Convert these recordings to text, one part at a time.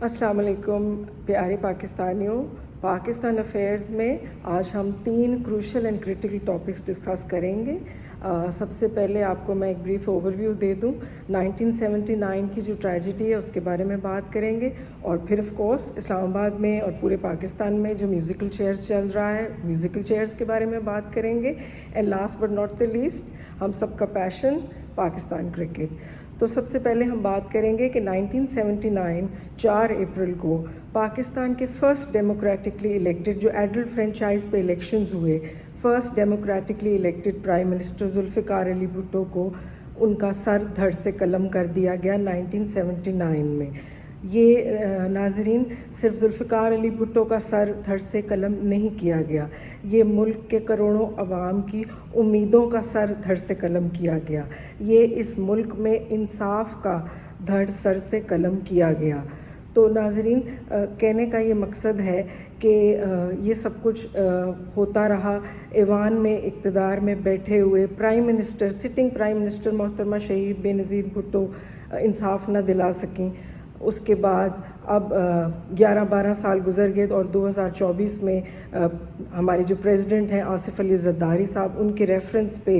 अस्सलाम वालेकुम प्यारे पाकिस्तानियों। पाकिस्तान अफेयर्स में आज हम 3 crucial and critical topics discuss करेंगे। सबसे पहले आपको मैं एक ब्रीफ ओवरव्यू दे दूं। 1979 की जो ट्रेजेडी है उसके बारे में बात करेंगे, और फिर ऑफ कोर्स इस्लामाबाद में और पूरे पाकिस्तान में जो म्यूज़िकल चेयर्स चल रहा है, म्यूज़िकल चेयर्स के बारे में बात करेंगे। And last but not the least, हम सबका पैशन पाकिस्तान क्रिकेट। तो सबसे पहले हम बात करेंगे कि 1979 4 अप्रैल को पाकिस्तान के फर्स्ट डेमोक्रेटिकली इलेक्टेड, जो एडल्ट फ्रेंचाइज पे इलेक्शंस हुए, first democratically elected prime minister Zulfikar Ali Bhutto को उनका सर धड़ से कलम कर दिया गया 1979 में। ये नाजरीन, सिर्फ जुल्फ़िकार अली भुट्टो का सर धड़ से कलम नहीं किया गया, ये मुल्क के करोड़ों अवाम की उम्मीदों का सर धड़ से कलम किया गया। ये इस मुल्क में इंसाफ का धड़ सर से कलम किया गया। तो नाजरीन, कहने का ये मकसद है कि ये सब कुछ होता रहा। ऐवान में इक़्तिदार में बैठे हुए prime minister, sitting prime minister मोहतरमा शहीद बेनज़ीर भुट्टो इंसाफ न दिला सकें। उसके बाद अब 11-12 साल गुजर गए और 2024 में हमारे जो प्रेसिडेंट हैं आसिफ अली ज़रदारी साहब, उनके रेफरेंस पे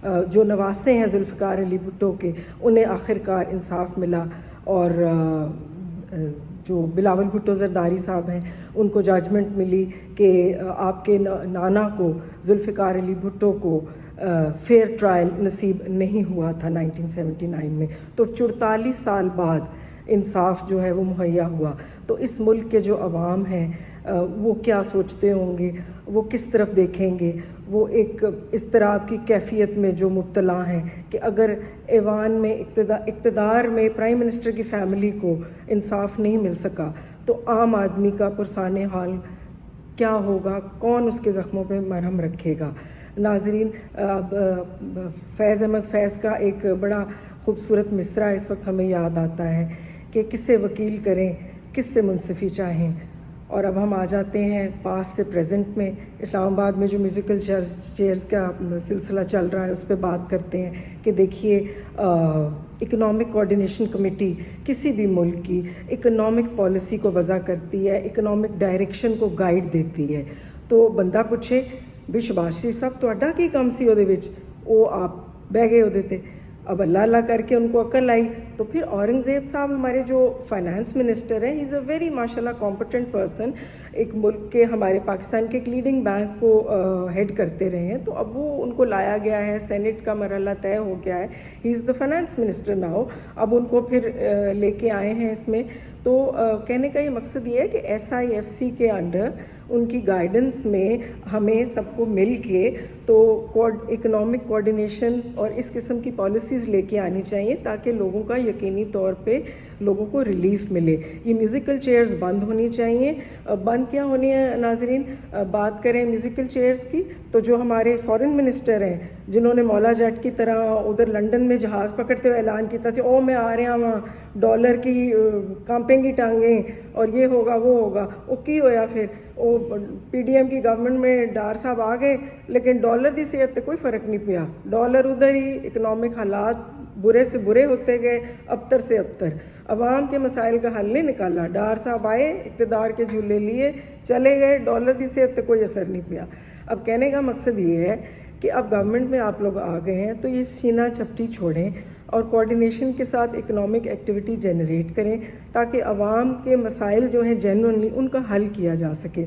जो नवासे हैं जुल्फ़िकार अली भुट्टो के, उन्हें आखिरकार इंसाफ मिला। और जो बिलावल भुट्टो ज़रदारी साहब हैं, उनको जजमेंट मिली कि आपके नाना को, जुल्फ़िकार अली भुट्टो को फेयर ट्रायल नसीब नहीं हुआ था 1979 में। तो 44 साल बाद इंसाफ जो है वो मुहैया हुआ। तो इस मुल्क के जो अवाम हैं वो क्या सोचते होंगे, वो किस तरफ देखेंगे, वो एक इस तरह की कैफियत में जो मुब्तला हैं कि अगर ऐवान में इक़्तिदार में प्राइम मिनिस्टर की फ़ैमिली को इंसाफ नहीं मिल सका तो आम आदमी का पुरसाने हाल क्या होगा, कौन उसके ज़ख्मों पे मरहम रखेगा। नाजरीन, फैज़ अहमद फैज़ का एक बड़ा खूबसूरत मिसरा इस वक्त हमें याद आता है कि किससे वकील करें, किससे मुंसिफ़ी चाहें। और अब हम आ जाते हैं पास्ट से प्रेजेंट में। इस्लामाबाद में जो म्यूज़िकल चेयर्स का सिलसिला चल रहा है उस पर बात करते हैं कि देखिए, इकोनॉमिक कोऑर्डिनेशन कमेटी किसी भी मुल्क की इकोनॉमिक पॉलिसी को वज़ा करती है, इकोनॉमिक डायरेक्शन को गाइड देती है। तो बंदा पूछे भी शबाश शरीफ साहब तुहाडा की काम सी उहदे विच, वो आप बह गए उहदे ते। अब अल्लाह अल्लाह करके उनको अकल आई। तो फिर औरंगज़ेब साहब हमारे जो फाइनेंस मिनिस्टर हैं, ही इज़ अ वेरी माशाल्लाह कॉम्पिटेंट पर्सन, एक मुल्क के, हमारे पाकिस्तान के एक लीडिंग बैंक को हेड करते रहे हैं। तो अब वो उनको लाया गया है, सेनेट का मरहला तय हो गया है, he is the finance minister now. अब उनको फिर लेके आए हैं इसमें। तो कहने का ये मकसद ये है कि SIFC के अंडर उनकी गाइडेंस में हमें सबको मिल के तो इकोनॉमिक कोऑर्डिनेशन और इस किस्म की पॉलिसीज़ लेके आनी चाहिए ताकि लोगों का यकीनी तौर पे लोगों को रिलीफ मिले। ये म्यूज़िकल चेयर्स बंद होनी चाहिए। बंद क्या होनी है नाजरीन, बात करें म्यूज़िकल चेयर्स की, तो जो हमारे फॉरेन मिनिस्टर हैं जिन्होंने मौला जेट की तरह उधर लंदन में जहाज़ पकड़ते हुए ऐलान किया था, ओ मैं आ रहा वहाँ, डॉलर की कांपेंगी टांगें और ये होगा वो होगा, वो की होया फिर वो PDM की गवर्नमेंट में डार साहब आ गए, लेकिन डॉलर की सेहत पे कोई फ़र्क नहीं पिया। डॉलर उधर ही, इकनॉमिक हालात बुरे से बुरे होते गए, अबतर से अबतर, अवाम के मसाइल का हल नहीं निकाला। डार साहब आए, इक़्तिदार के झूले लिए चले गए, डॉलर की सेहत पे कोई असर नहीं पिया। अब कहने का मकसद ये है कि अब गवर्नमेंट में आप लोग आ गए हैं तो ये सीना चपटी छोड़ें और कोऑर्डिनेशन के साथ इकोनॉमिक एक्टिविटी जनरेट करें ताकि अवाम के मसाइल जो हैं जेन्युइनली उनका हल किया जा सके।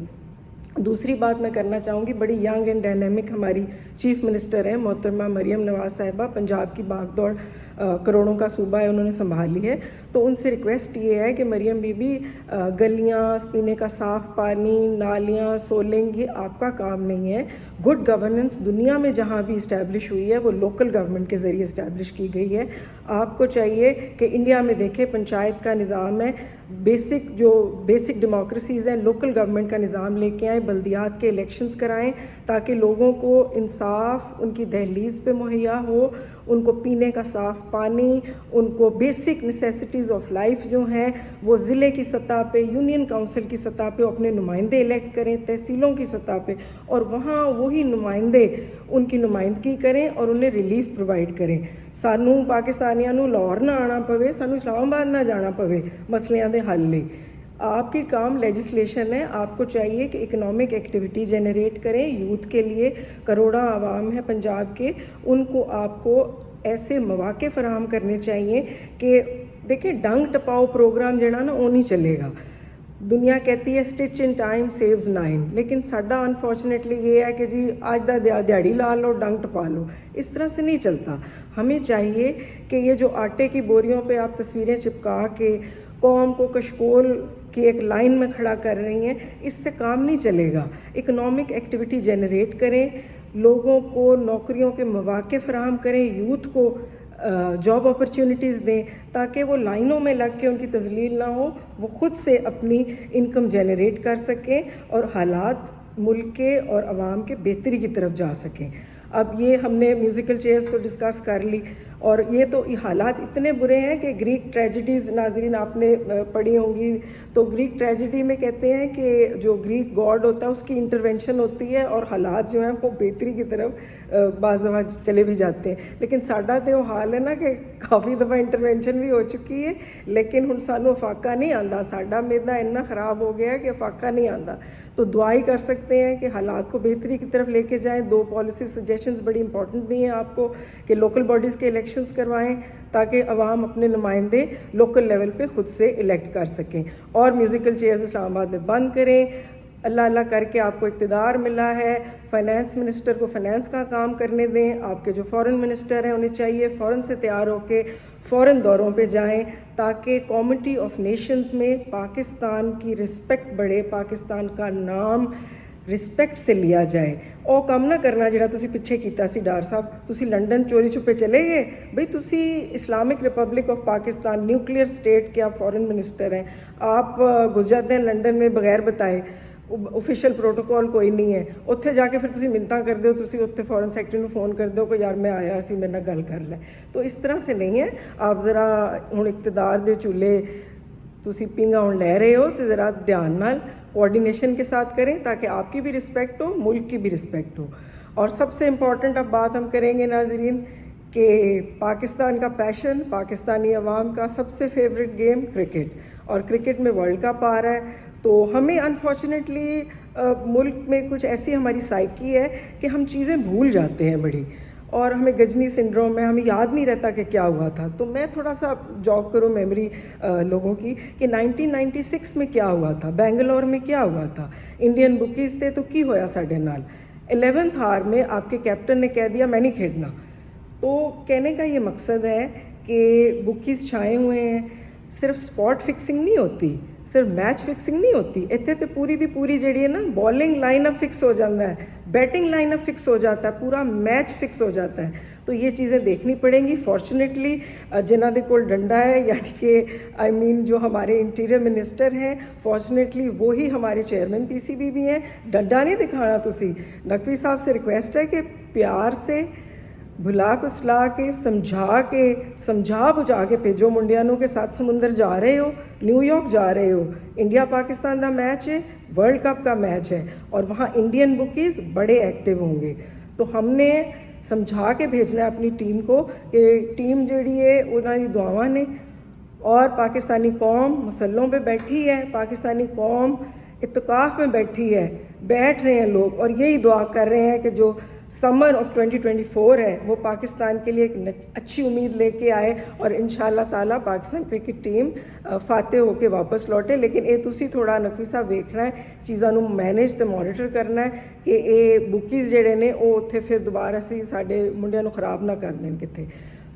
दूसरी बात मैं करना चाहूँगी, बड़ी यंग एंड डायनेमिक हमारी चीफ मिनिस्टर हैं मोहतरमा मरियम नवाज साहिबा, पंजाब की भागदौड़ करोड़ों का सूबा है उन्होंने संभाली है। तो उनसे रिक्वेस्ट ये है कि मरियम बीबी, गलियाँ, पीने का साफ़ पानी, नालियाँ, सोलिंग, ये आपका काम नहीं है। गुड गवर्नेंस दुनिया में जहाँ भी इस्टेब्लिश हुई है वो लोकल गवर्नमेंट के ज़रिए इस्टेब्लिश की गई है। आपको चाहिए कि इंडिया में देखें, पंचायत का निज़ाम है, बेसिक डेमोक्रेसीज़ हैं, लोकल गवर्नमेंट का निज़ाम लेके आएँ, बल्दियात के इलेक्शंस कराएं ताकि लोगों को इंसाफ उनकी दहलीज पे मुहैया हो, उनको पीने का साफ़ पानी, उनको बेसिक नेसेसिटीज़ ऑफ लाइफ जो हैं वो ज़िले की सतह पे, यूनियन काउंसिल की सतह पे अपने नुमाइंदे इलेक्ट करें, तहसीलों की सतह पे, और वहाँ वही नुमाइंदे उनकी नुमाइंदगी करें और उन्हें रिलीफ प्रोवाइड करें। सानू पाकिस्तानियों नू लाहौर ना आना पवे, सानू इस्लामाबाद ना जाना पवे मसलियां दे हल लई। آپ کی کام لیجسلیشن ہے. آپ کو چاہیے کہ اکنامک ایکٹیویٹی جنریٹ کریں یوتھ کے لیے. کروڑاں عوام ہیں پنجاب کے, ان کو آپ کو ایسے مواقع فراہم کرنے چاہیے کہ دیکھیں ڈنگ ٹپاؤ پروگرام جڑا نا وہ نہیں چلے گا. دنیا کہتی ہے اسٹچ ان ٹائم سیوز 9, لیکن ساڈا انفارچونیٹلی یہ ہے کہ جی آج دا دیہڑی لا لو ڈنگ ٹپا لو. اس طرح سے نہیں چلتا. ہمیں چاہیے کہ یہ جو آٹے کی بوریوں پہ آپ تصویریں چپکا کے قوم کو کشکول کی ایک لائن میں کھڑا کر رہی ہیں, اس سے کام نہیں چلے گا. اکنامک ایکٹیویٹی جنریٹ کریں, لوگوں کو نوکریوں کے مواقع فراہم کریں, یوتھ کو جاب اپرچونیٹیز دیں تاکہ وہ لائنوں میں لگ کے ان کی تذلیل نہ ہو, وہ خود سے اپنی انکم جنریٹ کر سکیں اور حالات ملک کے اور عوام کے بہتری کی طرف جا سکیں. اب یہ ہم نے میوزیکل چیئرز تو ڈسکس کر لی, اور یہ تو حالات اتنے برے ہیں کہ گریک ٹریجڈیز ناظرین آپ نے پڑھی ہوں گی. تو گریک ٹریجڈی میں کہتے ہیں کہ جو گریک گاڈ ہوتا ہے اس کی انٹرونشن ہوتی ہے اور حالات جو ہیں وہ بہتری کی طرف بعض دفعہ چلے بھی جاتے ہیں. لیکن ساڈا تو وہ حال ہے نا کہ کافی دفعہ انٹرونشن بھی ہو چکی ہے, لیکن ہن سانوں فاقہ نہیں آندا. ساڈا میدا اتنا خراب ہو گیا کہ فاقہ نہیں آندا. تو دعائی کر سکتے ہیں کہ حالات کو بہتری کی طرف لے کے جائیں. 2 پالیسی سجیشنز بڑی امپورٹنٹ دی ہیں آپ کو کہ لوکل باڈیز کے الیکشنز کروائیں تاکہ عوام اپنے نمائندے لوکل لیول پہ خود سے الیکٹ کر سکیں, اور میوزیکل چیئرز اسلام آباد میں بند کریں. اللہ اللہ کر کے آپ کو اقتدار ملا ہے, فائنانس منسٹر کو فائنانس کا کام کرنے دیں. آپ کے جو فورن منسٹر ہیں انہیں چاہیے فوراً سے تیار ہو کے فورن دوروں پہ جائیں تاکہ کمیونٹی آف نیشنز میں پاکستان کی رسپیکٹ بڑھے, پاکستان کا نام رسپیکٹ سے لیا جائے. او کام نہ کرنا جڑا تسی پیچھے کیتا سی ڈار صاحب, تسی لنڈن چوری چھپے چلے گئے. بھئی تسی Islamic republic of Pakistan nuclear state کے آپ فورن منسٹر ہیں, آپ گھس جاتے ہیں لنڈن میں بغیر بتائے, آفیشیل پروٹوکول کوئی نہیں ہے. اتنے جا کے پھر تسی منتاں کر دو, تسی اتنے فورن سیکٹری نو فون کر دو کہ یار میں آیا سی میرے نال گل کر لے. تو اس طرح سے نہیں ہے. آپ ذرا ہن اقتدار دے چولہے تسی پینگا ہن لے رہے ہو تو ذرا دھیان نال کوآرڈینیشن کے ساتھ کریں تاکہ آپ کی بھی رسپیکٹ ہو, ملک کی بھی رسپیکٹ ہو. اور سب سے امپورٹنٹ اب بات ہم کریں گے ناظرین کہ پاکستان کا پیشن, پاکستانی عوام کا سب سے فیوریٹ گیم کرکٹ, اور کرکٹ میں ورلڈ کپ آ رہا ہے. تو ہمیں انفارچونیٹلی ملک میں کچھ ایسی ہماری سائیکی ہے کہ ہم چیزیں بھول جاتے ہیں بڑی, اور ہمیں گجنی سنڈروم ہے, ہمیں یاد نہیں رہتا کہ کیا ہوا تھا. تو میں تھوڑا سا جاب کروں میموری لوگوں کی کہ 1996 میں کیا ہوا تھا, بینگلور میں کیا ہوا تھا, انڈین بکیز تھے تو کی ہویا ساڈے نال. 11th آور میں آپ کے کیپٹن نے کہہ دیا میں نہیں کھیلنا. تو کہنے کا یہ مقصد ہے کہ بکیز چھائے ہوئے ہیں, صرف سپاٹ فکسنگ نہیں ہوتی, صرف میچ فکسنگ نہیں ہوتی, اتنے تو پوری دی پوری جڑی ہے نا بالنگ لائن اپ فکس ہو جاتا ہے, بیٹنگ لائن اپ فکس ہو جاتا ہے, پورا میچ فکس ہو جاتا ہے. تو یہ چیزیں دیکھنی پڑیں گی. فارچونیٹلی جنہ دے کول ڈنڈا ہے, یعنی کہ جو ہمارے انٹیریئر منسٹر ہیں, فارچونیٹلی وہی ہمارے چیئرمین پی سی بی بھی ہیں. ڈنڈا نہیں دکھانا تسی. نقوی صاحب سے ریکویسٹ ہے کہ پیار سے بھلا پسلا کے سمجھا بجھا کے بھیجو منڈیا نو کہ 7 سمندر جا رہے ہو, نیو یارک جا رہے ہو, انڈیا پاکستان کا میچ ہے, ورلڈ کپ کا میچ ہے, اور وہاں انڈین بکیز بڑے ایکٹیو ہوں گے. تو ہم نے سمجھا کے بھیجنا ہے اپنی ٹیم کو کہ ٹیم جڑی ہے انہوں کی دعاواں نے, اور پاکستانی قوم مسلوں پہ بیٹھی ہے, پاکستانی قوم اتقاف میں بیٹھی ہے, بیٹھ رہے ہیں لوگ, اور یہی دعا کر رہے ہیں کہ جو سمر آف 2024 ہے وہ پاکستان کے لیے ایک اچھی امید لے کے آئے, اور انشاءاللہ تعالیٰ پاکستان کرکٹ ٹیم فاتح ہو کے واپس لوٹے. لیکن یہ تسی تھوڑا نقوی صاحب ویکھنا ہے, چیزاں نو مینیج تے مانیٹر کرنا ہے کہ یہ بکیز جڑے نے وہ اتنے پھر دوبارہ سے سارے منڈیاں نو خراب نہ کر دیں کتے.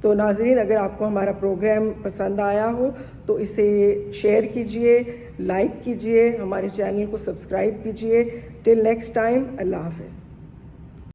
تو ناظرین اگر آپ کو ہمارا پروگرام پسند آیا ہو تو اسے شیئر کیجئے, لائک کیجئے, ہمارے چینل کو سبسکرائب کیجئے. ٹل نیکسٹ ٹائم, اللہ حافظ.